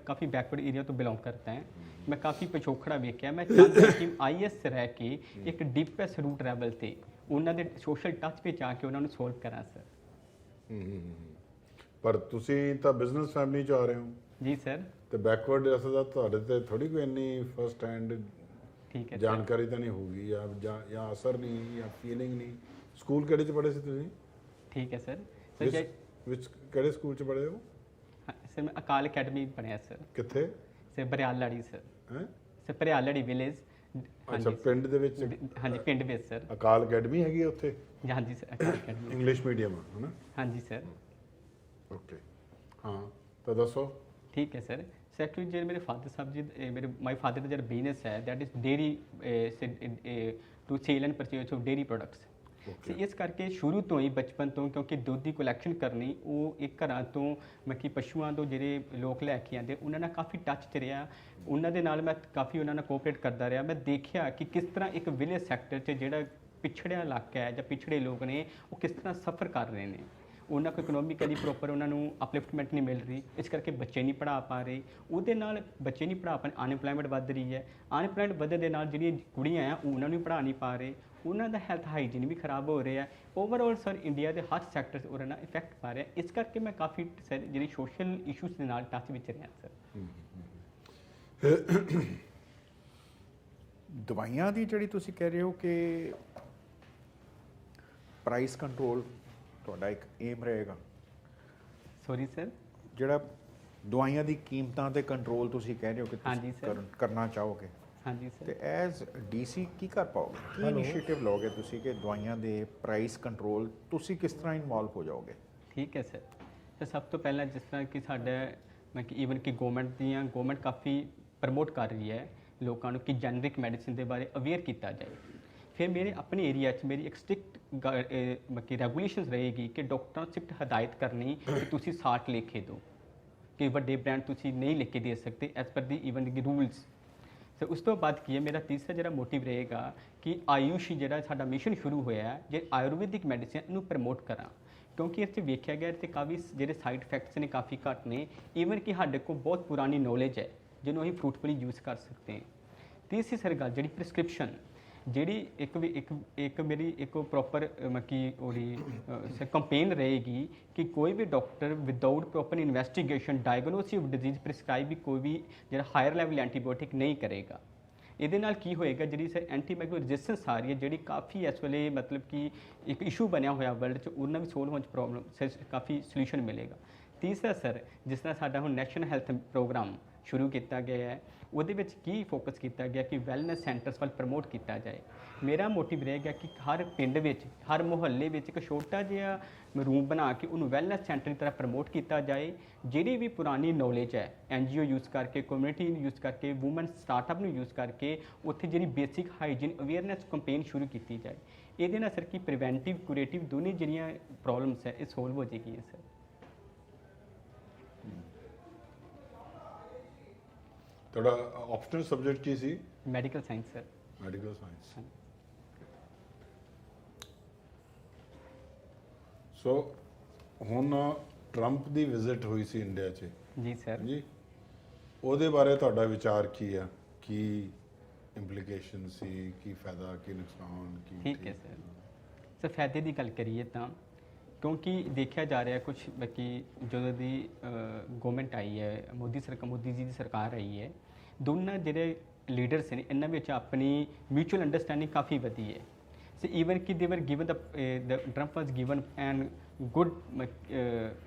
ਕਾਫੀ backward area ਤੋਂ belong ਕਰਦਾ ਹਾਂ। ਮੈਂ ਕਾਫੀ ਪਿਛੋਕੜਾ ਵੇਖਿਆ। ਮੈਂ ਚਾਹੁੰਦਾ ਕਿ IAS ਰਹਿ ਕੇ ਇੱਕ ਡੀਪੈਸਟ ਰੂਟ ਲੈਵਲ ਤੇ ਉਹਨਾਂ ਦੇ ਸੋਸ਼ਲ ਟੱਚ ਵਿੱਚ ਆ ਕੇ ਉਹਨਾਂ ਨੂੰ ਸੋਲਵ ਕਰਾਂ ਸਰ। ਪਰ ਤੁਸੀਂ ਤਾਂ ਬਿਜ਼ਨਸ ਫੈਮਿਲੀ ਚ ਆ ਰਹੇ ਹੋ ਜੀ ਸਰ। ਤੇ ਬੈਕਵਰਡ ਅਸਲ ਤੁਹਾਡੇ ਤੇ ਥੋੜੀ ਕੋਈ ਇੰਨੀ ਫਸਟ ਹੈਂਡ ਠੀਕ ਹੈ ਜਾਣਕਾਰੀ ਤਾਂ ਨਹੀਂ ਹੋਊਗੀ ਜਾਂ ਅਸਰ ਨਹੀਂ ਜਾਂ ਫੀਲਿੰਗ ਨਹੀਂ। ਸਕੂਲ ਕਿਹੜੇ ਚ ਪੜ੍ਹੇ ਸੀ ਤੁਸੀਂ? ਠੀਕ ਹੈ ਸਰ। ਸਰ ਵਿੱਚ ਕਿਹੜੇ ਸਕੂਲ ਚ ਪੜ੍ਹੇ ਹੋ? ਸਰ ਮੈਂ ਅਕਾਲ ਅਕੈਡਮੀ ਪੜ੍ਹਿਆ ਸਰ। ਕਿੱਥੇ? Sir Barialri sir. ਹੈ ਸਰ ਬਰਿਆਲੜੀ ਵਿਲੇਜ। ਅੱਛਾ, ਪਿੰਡ ਦੇ ਵਿੱਚ? ਹਾਂਜੀ ਪਿੰਡ ਵਿੱਚ ਸਰ। ਅਕਾਲ ਅਕੈਡਮੀ ਹੈਗੀ ਆ ਉੱਥੇ? ਹਾਂਜੀ ਸਰ ਅਕਾਲ ਅਕੈਡਮੀ ਇੰਗਲਿਸ਼ ਮੀਡੀਅਮ ਹੈ ਨਾ? ਹਾਂਜੀ ਸਰ। ਓਕੇ, ਹਾਂ ਤਾਂ ਦੱਸੋ। ਠੀਕ ਹੈ ਸਰ। ਐਕਚੁਅਲੀ ਜਿਹੜੇ ਮੇਰੇ ਫਾਦਰ ਸਾਹਿਬ ਜੀ ਮੇਰੇ ਮਾਈ ਫਾਦਰ ਦਾ ਜਿਹੜਾ ਬਿਜ਼ਨਸ ਹੈ that is dairy to sale and purchase of dairy products. ਤੇ ਇਸ ਕਰਕੇ ਸ਼ੁਰੂ ਤੋਂ ਹੀ ਬਚਪਨ ਤੋਂ, ਕਿਉਂਕਿ ਦੁੱਧ ਦੀ ਕਲੈਕਸ਼ਨ ਕਰਨੀ, ਉਹ ਇੱਕ ਘਰਾਂ ਤੋਂ ਮੱਕੀ ਪਸ਼ੂਆਂ ਤੋਂ ਜਿਹੜੇ ਲੋਕ ਲੈ ਕੇ ਆਉਂਦੇ ਉਹਨਾਂ ਨਾਲ ਕਾਫੀ ਟੱਚ 'ਚ ਰਿਹਾ। ਉਹਨਾਂ ਦੇ ਨਾਲ ਮੈਂ ਕਾਫੀ ਉਹਨਾਂ ਨਾਲ ਕੋਆਪਰੇਟ ਕਰਦਾ ਰਿਹਾ। ਮੈਂ ਦੇਖਿਆ ਕਿ ਕਿਸ ਤਰ੍ਹਾਂ ਇੱਕ ਵਿਲੇਜ ਸੈਕਟਰ 'ਚ ਜਿਹੜਾ ਪਿਛੜਿਆ ਇਲਾਕਾ ਹੈ ਜਾਂ ਪਿਛੜੇ ਲੋਕ ਨੇ ਉਹ ਕਿਸ ਤਰ੍ਹਾਂ ਸਫਰ ਕਰ ਰਹੇ ਨੇ। ਉਹਨਾਂ ਕੋਲ ਇਕਨੋਮਿਕਲੀ ਪ੍ਰੋਪਰ ਉਹਨਾਂ ਨੂੰ ਅਪਲਿਫਟਮੈਂਟ ਨਹੀਂ ਮਿਲ ਰਹੀ, ਇਸ ਕਰਕੇ ਬੱਚੇ ਨਹੀਂ ਪੜ੍ਹਾ ਪਾ ਰਹੇ। ਉਹਦੇ ਨਾਲ ਬੱਚੇ ਨਹੀਂ ਪੜ੍ਹਾ ਪਾ, ਅਨਇੰਪਲੋਇਮੈਂਟ ਵੱਧ ਰਹੀ ਹੈ। ਅਨਇੰਪਲੋਇਮੈਂਟ ਵਧਣ ਦੇ ਨਾਲ ਜਿਹੜੀਆਂ ਕੁੜੀਆਂ ਆ ਉਹਨਾਂ ਨੂੰ ਪੜ੍ਹਾ ਨਹੀਂ ਪਾ ਰਹੇ, ਉਹਨਾਂ ਦਾ ਹੈਲਥ ਹਾਈਜੀਨ ਵੀ ਖਰਾਬ ਹੋ ਰਿਹਾ। ਓਵਰਆਲ ਸਰ ਇੰਡੀਆ ਦੇ ਹਰ ਸੈਕਟਰ 'ਚ ਉਹਦੇ ਨਾਲ ਇਫੈਕਟ ਪਾ ਰਿਹਾ। ਇਸ ਕਰਕੇ ਮੈਂ ਕਾਫੀ ਜਿਹੜੀ ਸੋਸ਼ਲ ਇਸ਼ੂਜ਼ ਦੇ ਨਾਲ ਟੱਚ ਵਿੱਚ ਰਿਹਾ ਸਰ। ਦਵਾਈਆਂ ਦੀ ਜਿਹੜੀ ਤੁਸੀਂ ਕਹਿ ਰਹੇ ਹੋ ਕਿ ਪ੍ਰਾਈਸ ਕੰਟਰੋਲ ਤੁਹਾਡਾ ਇੱਕ ਏਮ ਰਹੇਗਾ। Sorry sir. ਜਿਹੜਾ ਦਵਾਈਆਂ ਦੀ ਕੀਮਤਾਂ ਤੇ ਕੰਟਰੋਲ ਤੁਸੀਂ ਕਹਿ ਰਹੇ ਹੋ ਕਿ ਹਾਂਜੀ ਤੁਸੀਂ ਸਰ। ਕਰਨਾ ਚਾਹੋਗੇ, ਹਾਂਜੀ ਸਰ। ਤੇ ਐਜ਼ DC ਕੀ ਕਰ ਪਾਓਗੇ? ਕੀ ਇਨੀਸ਼ੀਏਟਿਵ ਲਓਗੇ ਤੁਸੀਂ ਕਿ ਦਵਾਈਆਂ ਦੇ ਪ੍ਰਾਈਸ ਕੰਟਰੋਲ ਤੁਸੀਂ ਕਿਸ ਤਰ੍ਹਾਂ ਇਨਵੋਲਵ ਹੋ ਜਾਓਗੇ? ਠੀਕ ਹੈ ਸਰ। ਤਾਂ ਸਭ ਤੋਂ ਪਹਿਲਾਂ ਜਿਸ ਤਰ੍ਹਾਂ ਕਿ ਸਾਡਾ ਮੈਂ ਕਿ ਈਵਨ ਕਿ ਗਵਰਨਮੈਂਟ ਕਾਫੀ ਪ੍ਰਮੋਟ ਕਰ ਰਹੀ ਹੈ ਲੋਕਾਂ ਨੂੰ ਕਿ ਜੈਨਰਿਕ ਮੈਡੀਸਿਨ ਦੇ ਬਾਰੇ ਅਵੇਅਰ ਕੀਤਾ ਜਾਏ। ਫਿਰ ਮੇਰੇ ਆਪਣੇ ਏਰੀਆ 'ਚ ਮੇਰੀ ਇੱਕ ਸਟ੍ਰਿਕਟ ਕਿ ਰੈਗੂਲੇਸ਼ਨਸ ਰਹੇਗੀ ਕਿ ਡਾਕਟਰਾਂ ਨੂੰ ਸਟ੍ਰਿਕਟ ਹਦਾਇਤ ਕਰਨੀ ਕਿ ਤੁਸੀਂ 60 ਲਿਖ ਕੇ ਦਿਓ, ਕਿ ਵੱਡੇ ਬ੍ਰਾਂਡ ਤੁਸੀਂ ਨਹੀਂ ਲਿਖ ਕੇ ਦੇ ਸਕਦੇ ਐਜ਼ ਪਰ ਦੀ ਈਵਨ ਦੀ ਰੂਲਸ। ਸੋ ਉਸ ਤੋਂ ਬਾਅਦ ਕੀ ਹੈ, ਮੇਰਾ ਤੀਸਰਾ ਜਿਹੜਾ ਮੋਟਿਵ ਰਹੇਗਾ ਕਿ ਆਯੂਸ਼ ਜਿਹੜਾ ਸਾਡਾ ਮਿਸ਼ਨ ਸ਼ੁਰੂ ਹੋਇਆ ਹੈ ਜੇ ਆਯੁਰਵੈਦਿਕ ਮੈਡੀਸਿਨ ਨੂੰ ਪ੍ਰਮੋਟ ਕਰਾਂ, ਕਿਉਂਕਿ ਇਸ 'ਚ ਵੇਖਿਆ ਗਿਆ ਤੇ ਕਾਫੀ ਜਿਹੜੇ ਸਾਈਡ ਇਫੈਕਟਸ ਨੇ ਕਾਫੀ ਘੱਟ ਨੇ। ਈਵਨ ਕਿ ਸਾਡੇ ਕੋਲ ਬਹੁਤ ਪੁਰਾਣੀ ਨੌਲੇਜ ਹੈ ਜਿਹਨੂੰ ਅਸੀਂ ਫਰੂਟਫੁਲੀ ਯੂਜ਼ ਕਰ ਸਕਦੇ ਹਾਂ। ਤੀਸਰੀ ਸਰ ਗੱਲ ਜਿਹੜੀ ਪ੍ਰਿਸਕ੍ਰਿਪਸ਼ਨ, ਜਿਹੜੀ ਇੱਕ ਮੇਰੀ ਇੱਕ ਪ੍ਰੋਪਰ ਮੱਕੀ ਉਹਦੀ ਕੰਪੇਨ ਰਹੇਗੀ ਕਿ ਕੋਈ ਵੀ doctor without proper investigation diagnosis of disease prescribe ਵੀ ਕੋਈ ਵੀ ਜਿਹੜਾ ਹਾਇਰ ਲੈਵਲ ਐਂਟੀਬਾਇਓਟਿਕ ਨਹੀਂ ਕਰੇਗਾ। ਇਹਦੇ ਨਾਲ ਕੀ ਹੋਏਗਾ, ਜਿਹੜੀ ਸਰ ਐਂਟੀਬਾਇਓਟਿਕ ਰੈਜ਼ਿਸਟੈਂਸ ਆ ਰਹੀ ਹੈ ਜਿਹੜੀ ਕਾਫੀ ਇਸ ਵੇਲੇ ਮਤਲਬ ਕਿ ਇੱਕ ਇਸ਼ੂ ਬਣਿਆ ਹੋਇਆ ਵਰਲਡ 'ਚ, ਉਹਨਾਂ ਵੀ ਸੋਲਵ ਹੋਣ 'ਚ ਪ੍ਰੋਬਲਮ ਕਾਫੀ ਸੋਲੂਸ਼ਨ ਮਿਲੇਗਾ। ਤੀਸਰਾ ਸਰ, ਜਿਸ ਤਰ੍ਹਾਂ ਸਾਡਾ ਹੁਣ ਨੈਸ਼ਨਲ ਹੈਲਥ ਪ੍ਰੋਗਰਾਮ ਸ਼ੁਰੂ ਕੀਤਾ ਗਿਆ ਹੈ, ਉਹਦੇ ਵਿੱਚ ਕੀ ਫੋਕਸ ਕੀਤਾ ਗਿਆ ਕਿ ਵੈਲਨੈਸ ਸੈਂਟਰਸ ਵੱਲ ਪ੍ਰਮੋਟ ਕੀਤਾ ਜਾਏ। ਮੇਰਾ ਮੋਟਿਵ ਰਹੇਗਾ ਕਿ ਹਰ ਪਿੰਡ ਵਿੱਚ, ਹਰ ਮੁਹੱਲੇ ਵਿੱਚ ਇੱਕ ਛੋਟਾ ਜਿਹਾ ਰੂਮ ਬਣਾ ਕੇ ਉਹਨੂੰ ਵੈਲਨੈਸ ਸੈਂਟਰ ਦੀ ਤਰ੍ਹਾਂ ਪ੍ਰਮੋਟ ਕੀਤਾ ਜਾਏ। ਜਿਹੜੀ ਵੀ ਪੁਰਾਣੀ ਨੌਲੇਜ ਹੈ NGO ਯੂਜ਼ ਕਰਕੇ, ਕਮਿਊਨਿਟੀ ਨੂੰ ਯੂਜ਼ ਕਰਕੇ, ਵੂਮਨ ਸਟਾਰਟਅਪ ਨੂੰ ਯੂਜ਼ ਕਰਕੇ ਉੱਥੇ ਜਿਹੜੀ ਬੇਸਿਕ ਹਾਈਜੀਨ ਅਵੇਅਰਨੈਸ ਕੰਪੇਨ ਸ਼ੁਰੂ ਕੀਤੀ ਜਾਏ। ਇਹਦੇ ਨਾਲ ਸਰ ਕੀ ਪ੍ਰੀਵੈਂਟਿਵ ਕੁਰੇਟਿਵ ਦੋਨੇ ਜਿਹੜੀਆਂ ਪ੍ਰੋਬਲਮਸ ਹੈ ਇਹ ਸੋਲਵ ਹੋ ਜਾਏਗੀ ਸਰ। ਤੁਹਾਡਾ ਆਪਸ਼ਨਲ ਸਬਜੈਕਟ ਕੀ ਸੀ? Medical science sir. Medical science. So ਹੁਣ ਟਰੰਪ ਦੀ ਵਿਜ਼ਿਟ ਹੋਈ ਸੀ ਇੰਡੀਆ 'ਚ ਜੀ ਸਰ। ਜੀ, ਉਹਦੇ ਬਾਰੇ ਤੁਹਾਡਾ ਵਿਚਾਰ ਕੀ ਆ? ਕੀ ਇੰਪਲੀਕੇਸ਼ਨ ਸੀ, ਕੀ ਫਾਇਦਾ, ਕੀ ਨੁਕਸਾਨ, ਕੀ? ਠੀਕ ਹੈ ਸਰ। ਫਾਇਦੇ ਦੀ ਗੱਲ ਕਰੀਏ ਤਾਂ ਕਿਉਂਕਿ ਦੇਖਿਆ ਜਾ ਰਿਹਾ ਕੁਝ ਬਾਕੀ ਜਦੋਂ ਦੀ ਗਵਰਨਮੈਂਟ ਆਈ ਹੈ, ਮੋਦੀ ਜੀ ਦੀ ਸਰਕਾਰ ਆਈ ਹੈ, ਦੋਨਾਂ ਜਿਹੜੇ ਲੀਡਰਸ ਨੇ ਇਹਨਾਂ ਵਿੱਚ ਆਪਣੀ ਮਿਊਚੁਅਲ ਅੰਡਰਸਟੈਂਡਿੰਗ ਕਾਫੀ ਵਧੀ ਹੈ। ਸੋ ਈਵਨ ਕਿ they were given the trump was given and good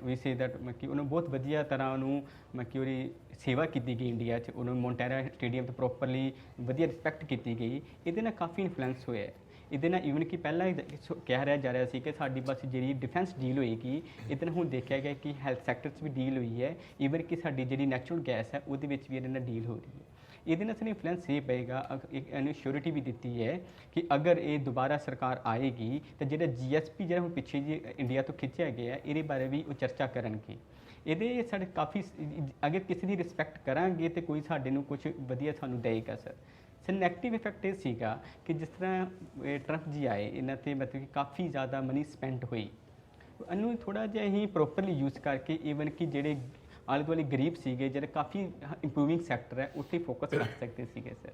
we say that ਕਿ ਉਹਨੂੰ ਬਹੁਤ ਵਧੀਆ ਤਰ੍ਹਾਂ ਉਹਨੂੰ ਉਹਦੀ ਸੇਵਾ ਕੀਤੀ ਗਈ ਇੰਡੀਆ 'ਚ। ਉਹਨੂੰ ਮੋਂਟੇਰਾ ਸਟੇਡੀਅਮ 'ਤੇ ਪ੍ਰੋਪਰਲੀ ਵਧੀਆ ਰਿਸਪੈਕਟ ਕੀਤੀ ਗਈ। ਇਹਦੇ ਨਾਲ ਕਾਫੀ ਇਨਫਲੂਐਂਸ ਹੋਇਆ ਹੈ। ਇਹਦੇ ਨਾਲ ਈਵਨ ਕਿ ਪਹਿਲਾਂ ਕਹਿ ਰਿਹਾ ਜਾ ਰਿਹਾ ਸੀ ਕਿ ਸਾਡੀ ਬਸ ਜਿਹੜੀ ਡਿਫੈਂਸ ਡੀਲ ਹੋਏਗੀ, ਇਹਦੇ ਨਾਲ ਹੁਣ ਦੇਖਿਆ ਗਿਆ ਕਿ ਹੈਲਥ ਸੈਕਟਰ 'ਚ ਵੀ ਡੀਲ ਹੋਈ ਹੈ। ਈਵਨ ਕਿ ਸਾਡੀ ਜਿਹੜੀ ਨੈਚੁਰਲ ਗੈਸ ਹੈ ਉਹਦੇ ਵਿੱਚ ਵੀ ਇਹਦੇ ਨਾਲ ਡੀਲ ਹੋ ਰਹੀ ਹੈ। ਇਹਦੇ ਨਾਲ ਸਾਨੂੰ ਇਨਫਲੂਐਂਸ ਇਹ ਪਏਗਾ, ਇੱਕ ਇਹਨੂੰ ਸ਼ੋਰਿਟੀ ਵੀ ਦਿੱਤੀ ਹੈ ਕਿ ਅਗਰ ਇਹ ਦੁਬਾਰਾ ਸਰਕਾਰ ਆਏਗੀ ਤਾਂ ਜਿਹੜਾ GSP ਜਿਹੜਾ ਹੁਣ ਪਿੱਛੇ ਜੀ ਇੰਡੀਆ ਤੋਂ ਖਿੱਚਿਆ ਗਿਆ ਇਹਦੇ ਬਾਰੇ ਵੀ ਉਹ ਚਰਚਾ ਕਰਨਗੇ। ਇਹਦੇ ਸਾਡੇ ਕਾਫੀ ਅਗਰ ਕਿਸੇ ਦੀ ਰਿਸਪੈਕਟ ਕਰਾਂਗੇ ਤਾਂ ਕੋਈ ਸਾਡੇ ਨੂੰ ਕੁਝ ਵਧੀਆ ਸਾਨੂੰ ਦੇਏਗਾ ਸਰ। ਸਰ ਨੈਗੇਟਿਵ ਇਫੈਕਟ ਇਹ ਸੀਗਾ ਕਿ ਜਿਸ ਤਰ੍ਹਾਂ ਟਰੰਪ ਜੀ ਆਏ, ਇਹਨਾਂ 'ਤੇ ਮਤਲਬ ਕਿ ਕਾਫੀ ਜ਼ਿਆਦਾ ਮਨੀ ਸਪੈਂਡ ਹੋਈ। ਇਹਨੂੰ ਥੋੜ੍ਹਾ ਜਿਹਾ ਹੀ ਪ੍ਰੋਪਰਲੀ ਯੂਜ਼ ਕਰਕੇ ਈਵਨ ਕਿ ਜਿਹੜੇ ਆਲੇ ਦੁਆਲੇ ਗਰੀਬ ਸੀਗੇ ਜਿਹੜੇ ਕਾਫੀ ਇੰਪਰੂਵਿੰਗ ਸੈਕਟਰ ਹੈ ਉੱਥੇ ਫੋਕਸ ਰੱਖ ਸਕਦੇ ਸੀਗੇ ਸਰ।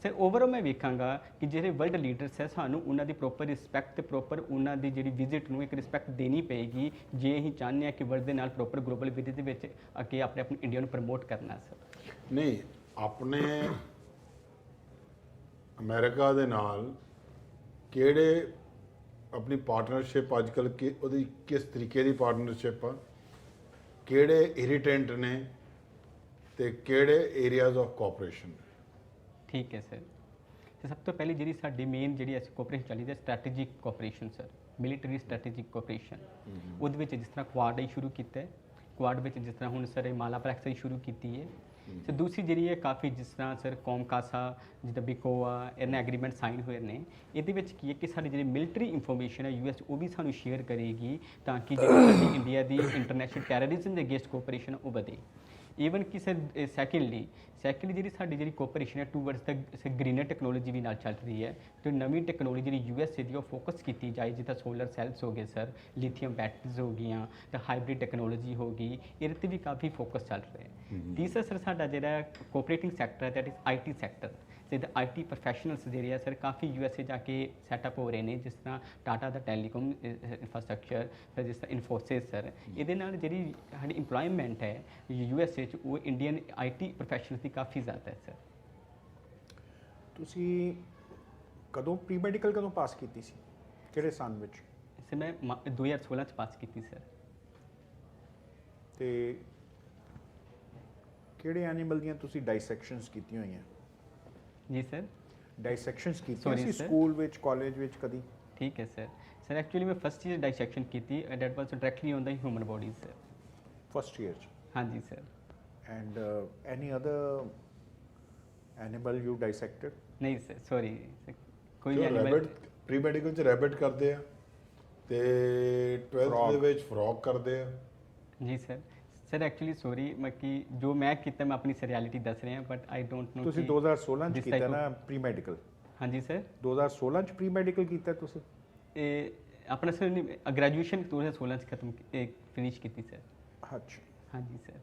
ਸਰ ਓਵਰਆਲ ਮੈਂ ਵੇਖਾਂਗਾ ਕਿ ਜਿਹੜੇ ਵਰਲਡ ਲੀਡਰਸ ਹੈ ਸਾਨੂੰ ਉਹਨਾਂ ਦੀ ਪ੍ਰੋਪਰ ਰਿਸਪੈਕਟ ਤੇ ਪ੍ਰੋਪਰ ਉਹਨਾਂ ਦੀ ਜਿਹੜੀ ਵਿਜ਼ਿਟ ਨੂੰ ਇੱਕ ਰਿਸਪੈਕਟ ਦੇਣੀ ਪਏਗੀ ਜੇ ਅਸੀਂ ਚਾਹੁੰਦੇ ਹਾਂ ਕਿ ਵਰਲਡ ਦੇ ਨਾਲ ਪ੍ਰੋਪਰ ਗਲੋਬਲ ਵਿਜ਼ਿਟ ਦੇ ਵਿੱਚ ਅੱਗੇ ਆਪਣੇ ਇੰਡੀਆ ਨੂੰ ਪ੍ਰਮੋਟ ਕਰਨਾ ਸਰ। ਨਹੀਂ, ਆਪਣੇ ਅਮਰੀਕਾ ਦੇ ਨਾਲ ਕਿਹੜੇ ਆਪਣੀ ਪਾਰਟਨਰਸ਼ਿਪ ਅੱਜ ਕੱਲ੍ਹ ਕਿ ਉਹਦੀ ਕਿਸ ਤਰੀਕੇ ਦੀ ਪਾਰਟਨਰਸ਼ਿਪ ਆ, ਕਿਹੜੇ ਇਰੀਟੈਂਟ ਨੇ ਤੇ ਕਿਹੜੇ ਏਰੀਆਜ਼ ਆਫ ਕੋਆਪਰੇਸ਼ਨ? ਠੀਕ ਹੈ ਸਰ। ਤੇ ਸਭ ਤੋਂ ਪਹਿਲੀ ਜਿਹੜੀ ਸਾਡੀ ਮੇਨ ਜਿਹੜੀ ਅਸੀਂ ਕੋਆਪਰੇਸ਼ਨ ਚੱਲੀ ਹੈ strategic cooperation sir, military strategic cooperation. ਉਹਦੇ ਵਿੱਚ ਜਿਸ ਤਰ੍ਹਾਂ ਕੁਆਡ ਹੀ ਸ਼ੁਰੂ ਕੀਤਾ ਹੈ, ਕੁਆਡ ਵਿੱਚ ਜਿਸ ਤਰ੍ਹਾਂ ਹੁਣ ਸਰ ਇਹ ਮਾਲਾ ਪ੍ਰੈਕਸ ਸ਼ੁਰੂ ਕੀਤੀ ਹੈ। ਤੇ ਦੂਸਰੀ ਜਿਹੜੀ ਹੈ ਕਾਫੀ ਜਿਸ ਤਰ੍ਹਾਂ ਸਰ ਕੌਮਕਾਸਾ ਜਿੱਦਾਂ ਬਿਕੋਆ ਇਹਨਾਂ ਐਗਰੀਮੈਂਟ ਸਾਈਨ ਹੋਏ ਨੇ। ਇਹਦੇ ਵਿੱਚ ਕੀ ਹੈ ਕਿ ਸਾਡੀ ਜਿਹੜੀ ਮਿਲਟਰੀ ਇਨਫੋਰਮੇਸ਼ਨ ਹੈ US ਉਹ ਵੀ ਸਾਨੂੰ ਸ਼ੇਅਰ ਕਰੇਗੀ ਤਾਂ ਕਿ ਜਿਹੜੀ ਸਾਡੀ ਇੰਡੀਆ ਦੀ ਇੰਟਰਨੈਸ਼ਨਲ ਟੈਰਰਿਜ਼ਮ ਦੇ ਅਗੇਂਸਟ ਕੋਆਪਰੇਸ਼ਨ ਉਹ ਵਧੇ। ਈਵਨ ਕਿ ਸਰ ਸੈਕਿੰਡਲੀ ਜਿਹੜੀ ਸਾਡੀ ਜਿਹੜੀ ਕੋਆਪਰੇਸ਼ਨ ਹੈ ਟੂਵਰਡਸ ਦਾ ਗ੍ਰੀਨਰ ਟੈਕਨੋਲੋਜੀ ਵੀ ਨਾਲ ਚੱਲ ਰਹੀ ਹੈ। ਤੇ ਨਵੀਂ ਟੈਕਨੋਲੋਜੀ ਜਿਹੜੀ USA ਦੀ ਉਹ ਫੋਕਸ ਕੀਤੀ ਜਾਏ ਜਿੱਦਾਂ ਸੋਲਰ ਸੈਲਸ ਹੋ ਗਏ ਸਰ, ਲਿਥੀਅਮ ਬੈਟਰੀਜ਼ ਹੋ ਗਈਆਂ ਤੇ ਹਾਈਬ੍ਰਿਡ ਟੈਕਨੋਲੋਜੀ ਹੋ ਗਈ, ਇਹਦੇ 'ਤੇ ਵੀ ਕਾਫੀ ਫੋਕਸ ਚੱਲ ਰਿਹਾ ਹੈ। ਤੀਸਰਾ ਸਰ ਸਾਡਾ ਜਿਹੜਾ ਕੋਆਪਰੇਟਿੰਗ ਸੈਕਟਰ ਹੈ ਦੈਟ ਇਜ਼ IT ਸੈਕਟਰ। ਜਿੱਦਾਂ IT ਪ੍ਰੋਫੈਸ਼ਨਲਸ ਜਿਹੜੇ ਆ ਸਰ ਕਾਫੀ USA ਜਾ ਕੇ ਸੈਟਅਪ ਹੋ ਰਹੇ ਨੇ, ਜਿਸ ਤਰ੍ਹਾਂ ਟਾਟਾ ਦਾ ਟੈਲੀਕਾਮ ਇੰਫਰਾਸਟਰਕਚਰ ਸਰ, ਜਿਸ ਤਰ੍ਹਾਂ ਇਨਫੋਸਿਸ ਸਰ। ਇਹਦੇ ਨਾਲ ਜਿਹੜੀ ਸਾਡੀ ਇੰਪਲੋਇਮੈਂਟ ਹੈ USA 'ਚ ਉਹ ਇੰਡੀਅਨ IT ਪ੍ਰੋਫੈਸ਼ਨਲਸ ਦੀ ਕਾਫੀ ਜ਼ਿਆਦਾ ਹੈ ਸਰ। ਤੁਸੀਂ ਕਦੋਂ ਪ੍ਰੀ ਮੈਡੀਕਲ ਕਦੋਂ ਪਾਸ ਕੀਤੀ ਸੀ, ਕਿਹੜੇ ਸਾਲ ਵਿੱਚ? ਸਰ ਮੈਂ 2016 'ਚ ਪਾਸ ਕੀਤੀ ਸਰ। ਤੇ ਕਿਹੜੇ ਐਨੀਮਲ ਦੀਆਂ ਤੁਸੀਂ ਡਾਈਸੈਕਸ਼ਨਸ ਕੀਤੀਆਂ ਹੋਈਆਂ? ਜੀ ਸਰ। ਡਾਈਸੈਕਸ਼ਨਸ ਕੀਤੀਆਂ Sorry, ਸੀ sir. ਸਕੂਲ ਵਿੱਚ, ਕਾਲਜ ਵਿੱਚ ਕਦੀ? ਠੀਕ ਹੈ ਸਰ। ਸਰ ਐਕਚੁਅਲੀ ਮੈਂ ਫਸਟ ਈਅਰ ਡਾਈਸੈਕਸ਼ਨ ਕੀਤੀ that was directly on the human body sir. First year 'ਚ? ਹਾਂਜੀ sir. And any other animal you dissected? ਨਹੀਂ ਸਰ, ਸੌਰੀ ਕੋਈ ਜੋ animal- ਰੈਬਿਟ ਪ੍ਰੀ ਮੈਡੀਕਲ ਚ ਰੈਬਿਟ ਕਰਦੇ ਆ ਤੇ 12th Frog. ਦੇ ਵਿੱਚ ਫਰੌਗ ਕਰਦੇ ਆ। ਜੀ ਸਰ। ਸਰ ਐਕਚੁਅਲੀ ਸੌਰੀ ਮੈਂ ਕਿ ਜੋ ਮੈਂ ਕੀਤਾ ਮੈਂ ਆਪਣੀ ਰਿਐਲਿਟੀ ਦੱਸ ਰਿਹਾ ਬਟ ਆਈ ਡੋਂਟ ਨੋ। ਤੁਸੀਂ 2016 ਚ ਕੀਤਾ ਨਾ ਪ੍ਰੀ ਮੈਡੀਕਲ? ਹਾਂਜੀ ਸਰ। 2016 ਚ ਪ੍ਰੀ ਮੈਡੀਕਲ ਕੀਤਾ ਤੁਸੀਂ? ਇਹ ਆਪਣਾ ਸਰ ਗ੍ਰੈਜੂਏਸ਼ਨ 2016 ਚ ਖਤਮ ਫਿਨਿਸ਼ ਕੀਤੀ ਸਰ। ਅੱਛਾ। ਹਾਂਜੀ ਸਰ।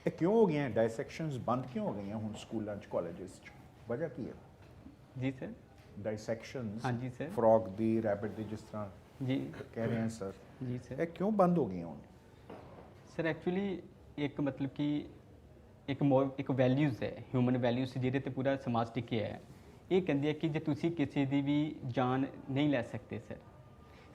ਇਹ ਕਿਉਂ ਹੋ ਗਈਆਂ ਡਾਈਸੈਕਸ਼ਨਸ, ਬੰਦ ਕਿਉਂ ਹੋ ਗਈਆਂ ਹੁਣ ਸਕੂਲਾਂ ਚ, ਕਾਲਜਸ ਚ? ਵਜ੍ਹਾ ਕੀ ਹੈ? ਜੀ ਸਰ। ਡਾਈਸੈਕਸ਼ਨਸ ਹਾਂਜੀ ਸਰ। ਫਰੌਗ ਦੀ, ਰੈਬਿਟ ਦੀ, ਜਿਸ ਤਰ੍ਹਾਂ ਜੀ ਕਹਿ ਰਹੇ ਹਾਂ ਸਰ, ਜੀ ਸਰ। ਇਹ ਕਿਉਂ ਬੰਦ ਹੋ ਗਈਆਂ ਹੁਣ? ਸਰ ਐਕਚੁਅਲੀ ਇੱਕ ਮਤਲਬ ਕਿ ਇੱਕ ਵੈਲਿਊਜ਼ ਹੈ, ਹਿਊਮਨ ਵੈਲਿਊਜ਼ ਜਿਹਦੇ ਤੇ ਪੂਰਾ ਸਮਾਜ ਟਿਕਿਆ ਹੈ। ਇਹ ਕਹਿੰਦੀ ਹੈ ਕਿ ਜੇ ਤੁਸੀਂ ਕਿਸੇ ਦੀ ਵੀ ਜਾਨ ਨਹੀਂ ਲੈ ਸਕਦੇ ਸਰ।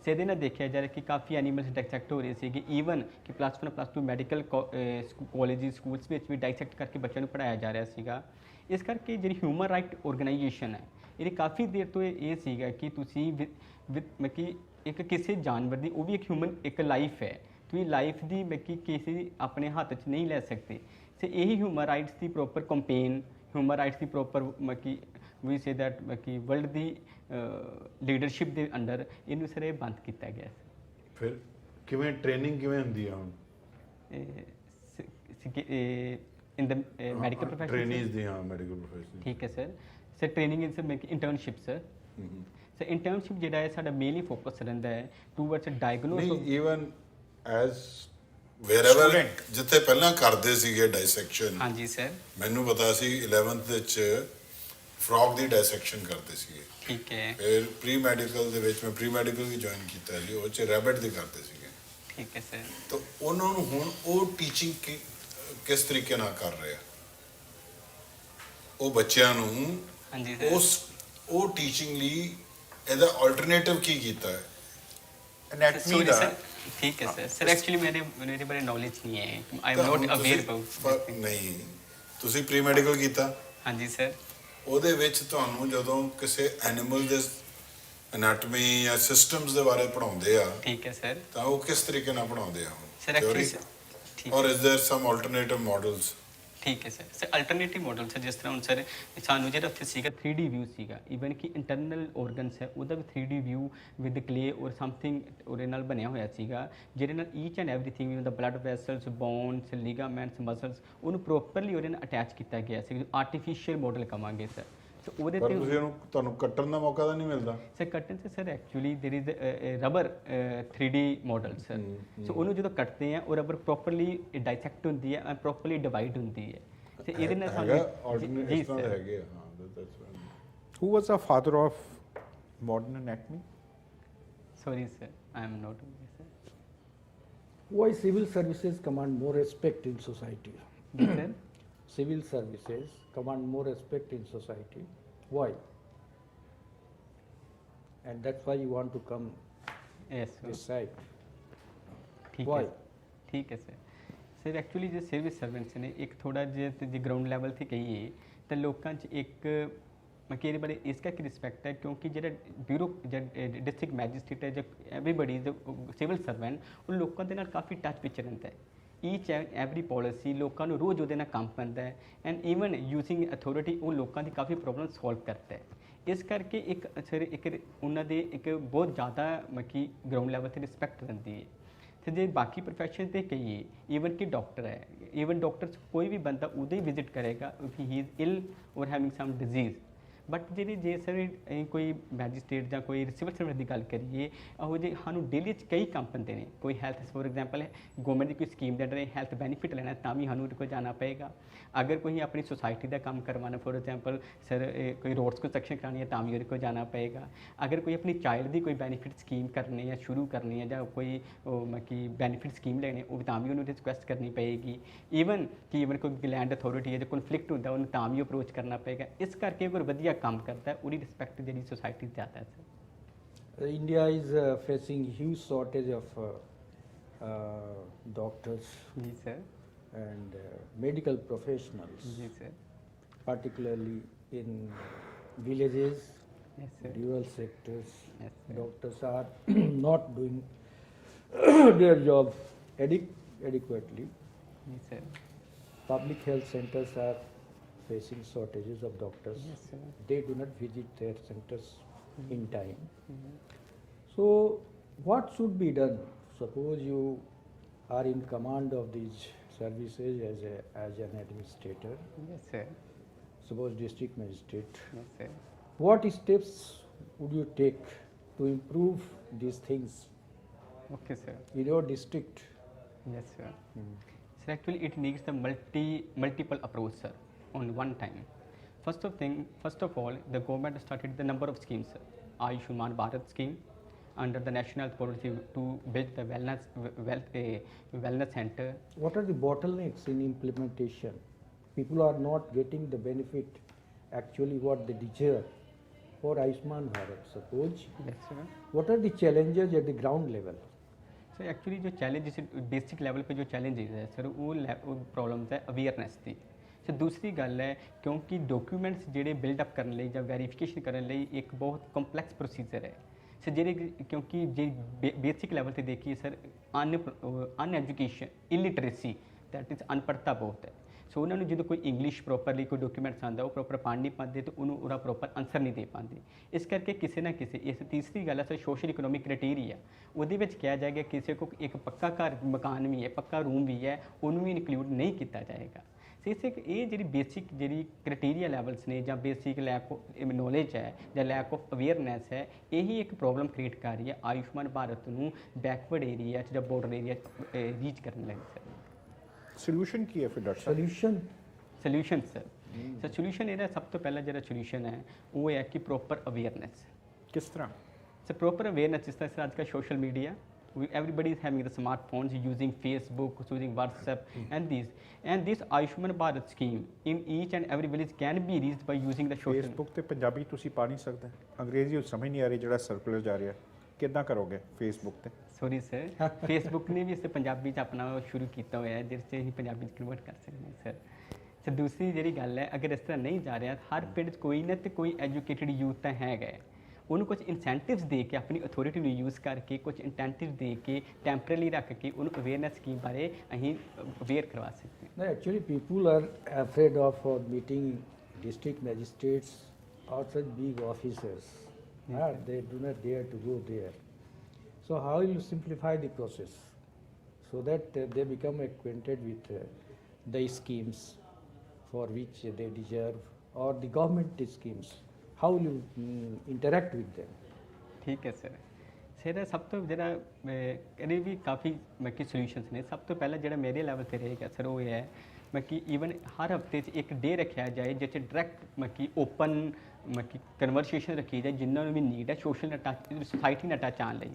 ਇਹਦੇ ਨਾਲ ਦੇਖਿਆ ਜਾ ਰਿਹਾ ਕਿ ਕਾਫੀ ਐਨੀਮਲਸ ਡਾਈਸੈਕਟ ਹੋ ਰਹੇ ਸੀਗੇ। ਈਵਨ ਕਿ +1 +2 ਮੈਡੀਕਲ ਕਾਲਜ ਸਕੂਲਸ ਵਿੱਚ ਵੀ ਡਾਈਸੈਕਟ ਕਰਕੇ ਬੱਚਿਆਂ ਨੂੰ ਪੜ੍ਹਾਇਆ ਜਾ ਰਿਹਾ ਸੀਗਾ। ਇਸ ਕਰਕੇ ਜਿਹੜੀ ਹਿਊਮਨ ਰਾਈਟ ਆਰਗੇਨਾਈਜੇਸ਼ਨ ਹੈ ਇਹਦੀ ਕਾਫੀ ਦੇਰ ਤੋਂ ਇਹ ਸੀਗਾ ਕਿ ਤੁਸੀਂ ਮਤਲਬ ਕਿ ਇੱਕ ਕਿਸੇ ਜਾਨਵਰ ਦੀ, ਉਹ ਵੀ ਇੱਕ ਹਿਊਮਨ ਇੱਕ ਲਾਈਫ ਹੈ, ਤੁਸੀਂ ਲਾਈਫ ਦੀ ਮਤਲਬ ਕਿ ਕਿਸੇ ਆਪਣੇ ਹੱਥ 'ਚ ਨਹੀਂ ਲੈ ਸਕਦੇ। ਤੇ ਇਹੀ ਹਿਊਮਨ ਰਾਈਟਸ ਦੀ ਪ੍ਰੋਪਰ ਕੰਪੇਨ, ਹਿਊਮਨ ਰਾਈਟਸ ਦੀ ਪ੍ਰੋਪਰ ਮਤਲਬ ਕਿ ਵੀ ਸੇ ਦੈਟ ਮਤਲਬ ਕਿ ਵਰਲਡ ਦੀ ਲੀਡਰਸ਼ਿਪ ਦੇ ਅੰਡਰ ਇਹਨੂੰ ਸਰ ਇਹ ਬੰਦ ਕੀਤਾ ਗਿਆ ਸੀ। ਫਿਰ ਕਿਵੇਂ ਟ੍ਰੇਨਿੰਗ ਕਿਵੇਂ ਹੁੰਦੀ ਆ ਹੁਣ? In the medical profession trainings ਦੀ, ਹਾਂ ਮੈਡੀਕਲ ਪ੍ਰੋਫੈਸ਼ਨ। ਠੀਕ ਹੈ sir. Sir training in sir internship sir. Sir internship ਜਿਹੜਾ ਹੈ ਸਾਡਾ ਮੇਨਲੀ ਫੋਕਸ ਰਹਿੰਦਾ ਹੈ ਟੂਵਰਡਸ ਡਾਇਗਨੋਸ। ਨਹੀਂ, ਈਵਨ ਐਜ਼ ਵੇਅਰਐਵਰ ਜਿੱਥੇ ਪਹਿਲਾਂ ਕਰਦੇ ਸੀਗੇ ਡਾਈਸੈਕਸ਼ਨ। ਹਾਂਜੀ ਸਰ। ਮੈਨੂੰ ਪਤਾ ਸੀ 11th ਵਿੱਚ ਫਰੌਗ ਦੀ ਡਾਈਸੈਕਸ਼ਨ ਕਰਦੇ ਸੀਗੇ। ਠੀਕ ਹੈ। ਫਿਰ ਪ੍ਰੀ ਮੈਡੀਕਲ ਦੇ ਵਿੱਚ ਮੈਂ ਪ੍ਰੀ ਮੈਡੀਕਲ ਵੀ ਜੁਆਇਨ ਕੀਤਾ ਸੀ, ਉਹ 'ਚ ਰੈਬਿਟ ਦੀ ਕਰਦੇ ਸੀਗੇ। ਠੀਕ ਹੈ ਸਰ। ਤਾਂ ਉਹਨਾਂ ਨੂੰ ਹੁਣ ਉਹ ਟੀਚਿੰਗ ਕਿਸ ਤਰੀਕੇ ਨਾਲ ਕਰ ਰਿਹਾ, ਉਹ ਬੱਚਿਆਂ ਨੂੰ ਹਾਂਜੀ ਸਰ। ਉਹ ਟੀਚਿੰਗ ਲਈ ਇਹਦਾ ਆਲਟਰਨੇਟਿਵ ਕੀ ਕੀਤਾ ਹੈ? ਐਨੈਟਮੀ Sorry, ਦਾ? sir. ਠੀਕ ਹੈ ਸਰ। ਸਰ ਐਕਚੁਅਲੀ ਮੇਰੇ ਬਾਰੇ ਨੌਲੇਜ ਨਹੀਂ ਹੈ, I am not aware about. ਨਹੀਂ, ਤੁਸੀਂ ਪ੍ਰੀ ਮੈਡੀਕਲ ਕੀਤਾ? ਹਾਂਜੀ ਸਰ। ਉਹਦੇ ਵਿੱਚ ਤੁਹਾਨੂੰ ਜਦੋਂ ਕਿਸੇ ਐਨੀਮਲ ਦੇ ਐਨਾਟਮੀ ਜਾਂ ਸਿਸਟਮਸ ਦੇ ਬਾਰੇ ਪੜਾਉਂਦੇ ਆ ਠੀਕ ਹੈ ਸਰ। ਤਾਂ ਉਹ ਕਿਸ ਤਰੀਕੇ ਨਾਲ ਪੜਾਉਂਦੇ ਆ? ਸਰ ਐਕਚੁਅਲੀ ਠੀਕ or is there some alternative models? ਠੀਕ ਹੈ sir. Sir alternative model sir ਜਿਸ ਤਰ੍ਹਾਂ ਹੁਣ ਸਰ ਸਾਨੂੰ ਜਿਹੜਾ ਉੱਥੇ ਸੀਗਾ 3D ਵਿਊ ਸੀਗਾ, ਈਵਨ ਕਿ ਇੰਟਰਨਲ ਆਰਗਨਸ ਹੈ ਉਹਦਾ ਵੀ 3D ਵਿਊ ਵਿਦ ਕਲੇ ਔਰ ਸਮਥਿੰਗ ਉਹਦੇ ਨਾਲ ਬਣਿਆ ਹੋਇਆ ਸੀਗਾ, ਜਿਹਦੇ ਨਾਲ ਈਚ ਐਂਡ ਐਵਰੀਥਿੰਗ ਦਾ blood vessels, bones, ligaments, muscles ਉਹਨੂੰ ਪ੍ਰੋਪਰਲੀ ਉਹਦੇ ਨਾਲ ਅਟੈਚ ਕੀਤਾ ਗਿਆ ਸੀ। ਆਰਟੀਫੀਸ਼ੀਅਲ ਮਾਡਲ ਕਵਾਂਗੇ ਸਰ। ਸੋ ਉਹਦੇ ਪਰ ਤੇ ਤੁਸੀਂ ਉਹਨੂੰ ਤੁਹਾਨੂੰ ਕੱਟਣ ਦਾ ਮੌਕਾ ਤਾਂ ਨਹੀਂ ਮਿਲਦਾ। ਸਰ ਕੱਟਣ ਤੇ sir actually there is rubber 3D model sir. So ਉਹਨੂੰ ਜਦੋਂ ਕੱਟਦੇ ਆ ਉਹ ਰਬਰ ਪ੍ਰੋਪਰਲੀ ਡਾਈਸੈਕਟ ਹੁੰਦੀ ਹੈ ਐਂਡ ਪ੍ਰੋਪਰਲੀ ਡਿਵਾਈਡ ਹੁੰਦੀ ਹੈ ਤੇ ਇਹਦੇ ਨਾਲ ਹੈਗਾ ਜੀ ਆਲਟਰਨੇਟ ਇਸ ਤਰ੍ਹਾਂ ਦੇ ਹੈਗੇ ਆ, ਹਾਂ Who was the father of modern anatomy? Sorry sir I am not sir Why civil services command more respect in society? ਜੀ sir Civil services command more respect in society. Why? And that's why you want to come yes this side. ਠੀਕ Why? ਹੈ ਠੀਕ ਹੈ sir sir actually ਜੇ civil servants ਨੇ ਇੱਕ ਥੋੜਾ ਜਿਹਾ ਤੇ ਜੇ ਗਰਾਊਂਡ ਲੈਵਲ ਤੇ ਕਹੀਏ ਤਾਂ ਲੋਕਾਂ 'ਚ ਇੱਕ ਮੈਂ ਕਿ ਇਹਦੇ ਬਾਰੇ ਇਸ ਕਰਕੇ ਰਿਸਪੈਕਟ ਹੈ ਕਿਉਂਕਿ ਜਿਹੜਾ ਬਿਊਰੋ ਡਿਸਟ੍ਰਿਕਟ ਮੈਜਿਸਟ੍ਰੇਟ ਹੈ ਜਾਂ ਐਵਰੀਬਡੀ ਸਿਵਲ ਸਰਵੈਂਟ ਉਹ ਲੋਕਾਂ ਦੇ ਨਾਲ ਕਾਫੀ ਟੱਚ ਵਿੱਚ ਰਹਿੰਦਾ ਹੈ ਈਚ ਐਵਰੀ ਪੋਲਿਸੀ ਲੋਕਾਂ ਨੂੰ ਰੋਜ਼ ਉਹਦੇ ਨਾਲ ਕੰਮ ਪੈਂਦਾ ਹੈ ਐਂਡ ਈਵਨ ਯੂਜ਼ਿੰਗ ਅਥਾਰਟੀ ਉਹ ਲੋਕਾਂ ਦੀ ਕਾਫੀ ਪ੍ਰੋਬਲਮ ਸੋਲਵ ਕਰਦਾ ਹੈ ਇਸ ਕਰਕੇ ਇੱਕ ਸਰ ਇੱਕ ਉਹਨਾਂ ਦੇ ਇੱਕ ਬਹੁਤ ਜ਼ਿਆਦਾ ਮੱਕੀ ਗਰਾਊਂਡ ਲੈਵਲ ਤੇ ਰਿਸਪੈਕਟ ਰਹਿੰਦੀ ਹੈ ਤੇ ਜੇ ਬਾਕੀ ਪ੍ਰੋਫੈਸ਼ਨ ਤੇ ਕਹੀਏ ਈਵਨ ਕਿ ਡਾਕਟਰ ਹੈ ਈਵਨ ਡਾਕਟਰ ਕੋਈ ਵੀ ਬੰਦਾ ਉਦੋਂ ਹੀ ਵਿਜ਼ਿਟ ਕਰੇਗਾ ਇਫ ਹੀ ਇਜ਼ ਇਲ ਔਰ ਹੈਵਿੰਗ ਸਮ ਡਿਜ਼ੀਜ਼ ਬਟ ਜਿਹੜੀ ਜੇ ਸਰ ਕੋਈ ਮੈਜਿਸਟ੍ਰੇਟ ਜਾਂ ਕੋਈ ਸਿਵਲ ਸਰਵੈਂਟ ਦੀ ਗੱਲ ਕਰੀਏ ਉਹ ਜੇ ਸਾਨੂੰ ਡੇਲੀ 'ਚ ਕਈ ਕੰਮ ਪੈਂਦੇ ਨੇ ਕੋਈ ਹੈਲਥ ਫੋਰ ਐਗਜ਼ਾਮਪਲ ਗਵਰਨਮੈਂਟ ਦੀ ਕੋਈ ਸਕੀਮ ਦੇ ਅੰਡਰ ਹੈਲਥ ਬੈਨੀਫਿਟ ਲੈਣਾ ਤਾਂ ਵੀ ਸਾਨੂੰ ਉਹਦੇ ਕੋਲ ਜਾਣਾ ਪਏਗਾ ਅਗਰ ਕੋਈ ਆਪਣੀ ਸੁਸਾਇਟੀ ਦਾ ਕੰਮ ਕਰਵਾਉਣਾ ਫੋਰ ਐਗਜ਼ਾਮਪਲ ਸਰ ਕੋਈ ਰੋਡਸ ਕੰਸਟਰਕਸ਼ਨ ਕਰਾਉਣੀ ਹੈ ਤਾਂ ਵੀ ਉਹਦੇ ਕੋਲ ਜਾਣਾ ਪਏਗਾ ਅਗਰ ਕੋਈ ਆਪਣੀ ਚਾਈਲਡ ਦੀ ਕੋਈ ਬੈਨੀਫਿਟ ਸਕੀਮ ਕਰਨੀ ਹੈ ਸ਼ੁਰੂ ਕਰਨੀ ਹੈ ਜਾਂ ਕੋਈ ਮਤਲਬ ਬੈਨੀਫਿਟ ਸਕੀਮ ਲੈਣੀ ਉਹ ਤਾਂ ਵੀ ਉਹਨੂੰ ਰਿਕੁਐਸਟ ਕਰਨੀ ਪਏਗੀ ਈਵਨ ਕੋਈ ਲੈਂਡ ਅਥਾਰਟੀ ਹੈ ਜੇ ਕਨਫਲਿਕਟ ਹੁੰਦਾ ਉਹਨੂੰ ਤਾਂ ਵੀ ਅਪਰੋਚ ਕਰਨਾ ਪਏਗਾ ਇਸ ਕਰਕੇ ਅਗਰ ਵਧੀਆ ਕੰਮ ਕਰਦਾ ਹੈ ਉਹਦੀ ਰਿਸਪੈਕਟ ਜਿਹੜੀ ਸੋਸਾਇਟੀ ਜ਼ਿਆਦਾ ਹੈ sir India is facing huge shortage of doctors ਜੀ ਸਰ and medical professionals, ਜੀ sir particularly in villages, yes sir rural sectors. Yes, sir. Doctors are not doing their job adequately. ਜੀ sir Public health centers are facing shortages of doctors. Yes sir They do not visit their centers in time. So, what should be done? Suppose you are in command of these services as an administrator. Yes sir Suppose district magistrate. Yes sir What steps would you take to improve these things okay sir in your district? Yes, sir. Sir, actually, it needs the multiple approach, sir, on one time. First of all, the government started the number of schemes, sir. Ayushman Bharat scheme under the national policy to build the wellness center. What are the bottlenecks in implementation? People are not getting the benefit actually what they deserve for Ayushman Bharat. Suppose, Yes, sir. what are the challenges at the ground level? Sir actually जो challenges basic level पे जो challenges है sir वो problems है awareness ਦੀ sir ਦੂਸਰੀ ਗੱਲ ਹੈ ਕਿਉਂਕਿ ਡਾਕੂਮੈਂਟਸ ਜਿਹੜੇ ਬਿਲਡ ਅਪ ਕਰਨ ਲਈ ਜਾਂ ਵੈਰੀਫਿਕੇਸ਼ਨ ਕਰਨ ਲਈ ਇੱਕ ਬਹੁਤ ਕੰਪਲੈਕਸ ਪ੍ਰੋਸੀਜਰ ਹੈ ਸਰ ਜਿਹੜੇ ਕਿਉਂਕਿ ਜੇ ਬੇਸਿਕ ਲੈਵਲ ਤੇ ਦੇਖੀਏ ਸਰ ਅਨਐਜੂਕੇਸ਼ਨ ਇਲਿਟਰੇਸੀ ਦੈਟ ਇਜ਼ ਅਨਪੜ੍ਹਤਾ ਬਹੁਤ ਹੈ ਸੋ ਉਹਨਾਂ ਨੂੰ ਜਦੋਂ ਕੋਈ ਇੰਗਲਿਸ਼ ਪ੍ਰੋਪਰਲੀ ਕੋਈ ਡਾਕੂਮੈਂਟਸ ਆਉਂਦਾ ਉਹ ਪ੍ਰੋਪਰ ਪੜ੍ਹ ਨਹੀਂ ਪਾਉਂਦੇ ਤੇ ਉਹਨੂੰ ਉਹਦਾ ਪ੍ਰੋਪਰ ਆਨਸਰ ਨਹੀਂ ਦੇ ਪਾਉਂਦੇ ਇਸ ਕਰਕੇ ਕਿਸੇ ਨਾ ਕਿਸੇ ਇਸ ਤੀਸਰੀ ਗੱਲ ਹੈ ਸਰ ਸੋਸ਼ਲ ਇਕਨੋਮਿਕ ਕ੍ਰਾਈਟੇਰੀਆ ਉਹਦੇ ਵਿੱਚ ਕਿਹਾ ਜਾਏਗਾ ਕਿਸੇ ਕੋ ਇੱਕ ਪੱਕਾ ਘਰ ਮਕਾਨ ਵੀ ਹੈ ਪੱਕਾ ਰੂਮ ਵੀ ਹੈ ਉਹਨੂੰ ਵੀ ਇਨਕਲੂਡ ਨਹੀਂ ਕੀਤਾ ਜਾਏਗਾ ਸੋ ਇਸ ਇਹ ਜਿਹੜੀ ਬੇਸਿਕ ਜਿਹੜੀ ਕ੍ਰਾਈਟੇਰੀਆ ਲੈਵਲਸ ਨੇ ਜਾਂ ਬੇਸਿਕ ਲੈਕ ਆਫ ਨੌਲੇਜ ਹੈ ਜਾਂ ਲੈਕ ਆਫ ਅਵੇਅਰਨੈਸ ਹੈ ਇਹੀ ਇੱਕ ਪ੍ਰੋਬਲਮ ਕ੍ਰੀਏਟ ਕਰ ਰਹੀ ਹੈ ਆਯੁਸ਼ਮਾਨ ਭਾਰਤ ਨੂੰ ਬੈਕਵਰਡ ਏਰੀਆ 'ਚ ਜਾਂ ਬਾਰਡਰ ਏਰੀਆ ਰੀਚ ਕਰਨ ਲਈ ਸਰ ਸੋਲੂਸ਼ਨ ਕੀ ਹੈ ਫਿਰ ਡਾਕਟਰ ਸਾਹਿਬ? Solution? ਸਰ ਸੋਲੂਸ਼ਨ ਇਹਦਾ ਸਭ ਤੋਂ ਪਹਿਲਾ ਜਿਹੜਾ ਸੋਲੂਸ਼ਨ ਹੈ ਉਹ ਹੈ ਕਿ ਪ੍ਰੋਪਰ ਅਵੇਅਰਨੈਸ ਕਿਸ ਤਰ੍ਹਾਂ? ਸਰ ਪ੍ਰੋਪਰ ਅਵੇਅਰਨੈਸ ਜਿਸ ਤਰ੍ਹਾਂ ਅੱਜ ਕੱਲ੍ਹ social media everybody is having the smartphones using Facebook using WhatsApp and this Ayushman Bharat scheme in each and every village can be reached by using the social Facebook ਤੇ ਪੰਜਾਬੀ ਤੁਸੀਂ ਪਾ ਨਹੀਂ ਸਕਦੇ, ਅੰਗਰੇਜ਼ੀ ਉਹ ਸਮਝ ਨਹੀਂ ਆ ਰਹੀ ਜਿਹੜਾ ਸਰਕੂਲਰ ਜਾ ਰਿਹਾ, ਕਿੱਦਾਂ ਕਰੋਗੇ ਫੇਸਬੁੱਕ ਤੇ? ਸੌਰੀ ਸਰ ਫੇਸਬੁੱਕ ਨੇ ਵੀ ਇਸ ਪੰਜਾਬੀ 'ਚ ਆਪਣਾ ਸ਼ੁਰੂ ਕੀਤਾ ਹੋਇਆ ਹੈ ਜਿਸ 'ਚ ਅਸੀਂ ਪੰਜਾਬੀ 'ਚ ਕਨਵਰਟ ਕਰ ਸਕਦੇ ਹਾਂ ਸਰ ਸਰ ਦੂਸਰੀ ਜਿਹੜੀ ਗੱਲ ਹੈ ਅਗਰ ਇਸ ਤਰ੍ਹਾਂ ਨਹੀਂ ਜਾ ਰਿਹਾ ਹਰ ਪਿੰਡ 'ਚ ਕੋਈ ਨਾ ਤੇ ਕੋਈ ਐਜੂਕੇਟਿਡ ਯੂਥ ਤਾਂ ਹੈਗਾ ਹੈ ਉਹਨੂੰ ਕੁਝ ਇਨਸੈਂਟਿਵਸ ਦੇ ਕੇ ਆਪਣੀ ਅਥਾਰਟੀ ਨੂੰ ਯੂਜ਼ ਕਰਕੇ ਕੁਝ ਇਨਸੈਂਟਿਵ ਦੇ ਕੇ ਟੈਂਪਰੇਰੀ ਰੱਖ ਕੇ ਉਹਨੂੰ ਅਵੇਅਰਨੈਸ ਸਕੀਮ ਬਾਰੇ ਅਸੀਂ ਅਵੇਅਰ ਕਰਵਾ ਸਕਦੇ ਹਾਂ No, actually, people are afraid of meeting district magistrates or such big officers. They do not dare to go there. So, how will you simplify the process so that they become acquainted with the schemes for which they deserve or the government schemes? How will you interact with them? ਠੀਕ ਹੈ sir. Sir ਸਭ ਤੋਂ ਜਿਹੜਾ ਇਹਦੇ ਵੀ ਕਾਫੀ ਮੈਂ ਕਿ solutions ਨੇ। ਸਭ ਤੋਂ ਪਹਿਲਾਂ ਜਿਹੜਾ ਮੇਰੇ ਲੈਵਲ ਤੇ ਰਹੇਗਾ ਸਰ ਉਹ ਇਹ ਹੈ ਮੈਂ ਕਿ ਈਵਨ ਹਰ ਹਫਤੇ 'ਚ ਇੱਕ ਡੇ ਰੱਖਿਆ ਜਾਏ ਜਿਸ 'ਚ ਡਾਇਰੈਕਟ ਮੈਂ ਕਿ ਓਪਨ ਮੈਂ ਕਿ ਕਨਵਰਸੇਸ਼ਨ ਰੱਖੀ ਜਾਏ ਜਿਨ੍ਹਾਂ ਨੂੰ ਵੀ ਨੀਡ ਹੈ ਸੋਸ਼ਲ ਟੱਚ ਸੁਸਾਇਟੀ ਨਾਲ ਟੱਚ ਆਉਣ ਲਈ।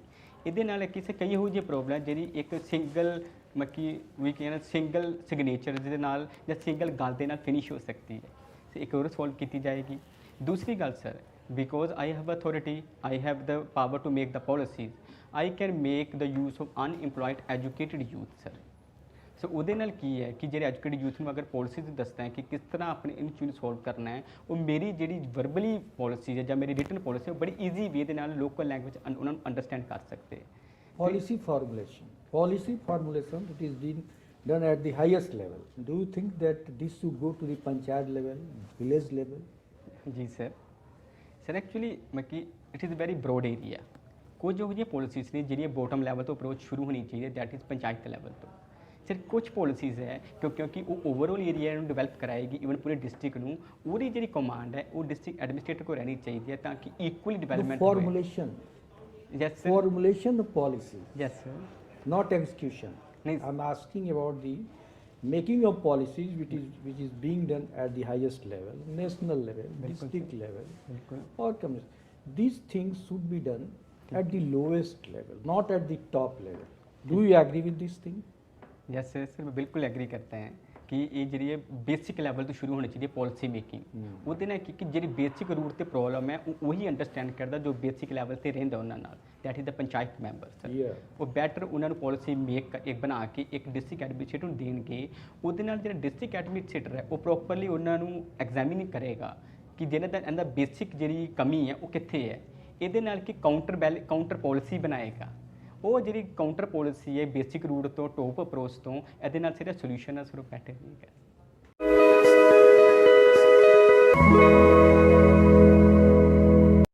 ਇਹਦੇ ਨਾਲ ਕਿਸੇ ਕਈ ਇਹੋ ਜਿਹੀ ਪ੍ਰੋਬਲਮ ਜਿਹੜੀ ਇੱਕ ਸਿੰਗਲ ਮੈਂ ਕਿ ਵੀ ਕਹਿੰਦਾ ਸਿੰਗਲ ਸਿਗਨੇਚਰ ਦੇ ਨਾਲ ਜਾਂ ਸਿੰਗਲ ਗੱਲ ਦੇ ਨਾਲ ਫਿਨਿਸ਼ ਹੋ ਸਕਦੀ ਹੈ, ਤੇ ਇੱਕ ਹੋਰ ਸੋਲਵ ਕੀਤੀ ਜਾਏਗੀ। ਦੂਸਰੀ ਗੱਲ sir, because I have authority, I have the power to make the policies, I can make the use of unemployed educated youth sir। ਸੋ ਉਹਦੇ ਨਾਲ ਕੀ ਹੈ ਕਿ ਜਿਹੜੇ ਐਜੂਕੇਟਡ ਯੂਥ ਨੂੰ ਅਗਰ ਪੋਲਿਸੀਜ਼ ਦੱਸਦਾ ਹੈ ਕਿ ਕਿਸ ਤਰ੍ਹਾਂ ਆਪਣੇ ਇਨ ਚੀਜ਼ ਨੂੰ ਸੋਲਵ ਕਰਨਾ ਹੈ, ਉਹ ਮੇਰੀ ਜਿਹੜੀ ਵਰਬਲੀ ਪੋਲਿਸੀ ਹੈ ਜਾਂ ਮੇਰੀ ਰਿਟਨ ਪੋਲਿਸੀ ਉਹ ਬੜੀ ਈਜ਼ੀ ਵੇ ਦੇ ਨਾਲ ਲੋਕਲ ਲੈਂਗੁਏਜ ਉਹਨਾਂ ਨੂੰ ਅੰਡਰਸਟੈਂਡ ਕਰ ਸਕਦੇ। Policy formulation, it is being done at the highest level. Do you think that this should go to the panchayat level, village level? ਜੀ ਸਰ। ਸਰ ਐਕਚੁਅਲੀ ਮੈਂ ਕਿ it is very broad area. ਕੁਝ ਇਹੋ ਜਿਹੀਆਂ policies ਨੇ ਜਿਹੜੀਆਂ bottom level ਤੋਂ approach ਸ਼ੁਰੂ ਹੋਣੀ ਚਾਹੀਦੀ ਹੈ, ਦੈਟ ਇਜ਼ ਪੰਚਾਇਤ ਲੈਵਲ ਤੋਂ। ਸਰ ਕੁਝ ਪੋਲਿਸੀਜ਼ ਹੈ ਕਿਉਂਕਿ ਉਹ ਓਵਰਆਲ ਏਰੀਆ ਨੂੰ ਡਿਵੈਲਪ ਕਰਾਏਗੀ, ਈਵਨ ਪੂਰੇ ਡਿਸਟ੍ਰਿਕਟ ਨੂੰ। ਉਹਦੀ ਜਿਹੜੀ ਕਮਾਂਡ ਹੈ ਉਹ ਡਿਸਟ੍ਰਿਕਟ ਐਡਮਿਨਿਸਟ੍ਰੇਟਰ ਕੋਲ ਰਹਿਣੀ ਚਾਹੀਦੀ ਹੈ ਤਾਂ ਕਿ equally The development formulation, yes sir. formulation of policy, yes sir. not execution. Nice. I'm asking about the making of policies which is being done at the highest level, national level, district level, ਬਿਲਕੁਲ or these things should be done at the lowest level, not at the top level. Do you agree with this thing? Yes sir ਮੈਂ ਬਿਲਕੁਲ agri ਕਰਤਾ ਹੈ ਕਿ ਇਹ ਜਿਹੜੀ ਹੈ basic level ਤੋਂ ਸ਼ੁਰੂ ਹੋਣੀ ਚਾਹੀਦੀ ਹੈ ਪੋਲਿਸੀ ਮੇਕਿੰਗ। ਉਹਦੇ ਨਾਲ ਕਿ ਜਿਹੜੀ ਬੇਸਿਕ ਰੂਟ ਤੇ ਪ੍ਰੋਬਲਮ ਹੈ ਉਹ ਉਹੀ ਅੰਡਰਸਟੈਂਡ ਕਰਦਾ ਜੋ ਬੇਸਿਕ ਲੈਵਲ ਤੇ ਰਹਿੰਦਾ ਉਹਨਾਂ ਨਾਲ, that is the panchayat member sir. Yeah. ਉਹ ਬੈਟਰ ਉਹਨਾਂ ਨੂੰ ਪੋਲਿਸੀ ਮੇਕ ਇੱਕ ਬਣਾ ਕੇ ਇੱਕ ਡਿਸਟ੍ਰਿਕਟ ਐਡਮਿਨਿਸਟ੍ਰੇਟਰ ਨੂੰ ਦੇਣਗੇ। ਉਹਦੇ ਨਾਲ ਜਿਹੜਾ ਡਿਸਟ੍ਰਿਕਟ ਐਡਮਿਨਿਸਟ੍ਰੇਟਰ ਹੈ ਉਹ ਪ੍ਰੋਪਰਲੀ ਉਹਨਾਂ ਨੂੰ ਐਗਜ਼ਾਮਿਨ ਕਰੇਗਾ ਕਿ ਜਿਹਨਾਂ ਦਾ ਇਹਦਾ ਬੇਸਿਕ ਜਿਹੜੀ ਕਮੀ ਹੈ ਉਹ ਕਿੱਥੇ ਹੈ। ਇਹਦੇ ਨਾਲ ਕਿ ਕਾਊਂਟਰ ਪੋਲਿਸੀ ਬਣਾਏਗਾ। ਉਹ ਜਿਹੜੀ ਕਾਊਂਟਰ ਪੋਲਿਸੀ ਹੈ ਬੇਸਿਕ ਰੂਟ ਤੋਂ ਟੋਪ ਅਪਰੋਚ ਤੋਂ, ਇਹਦੇ ਨਾਲ ਸਿਰਫ ਸੋਲੂਸ਼ਨ ਹੈ ਸਿਰਫ ਬੈਟਰ ਨਹੀਂ ਹੈ।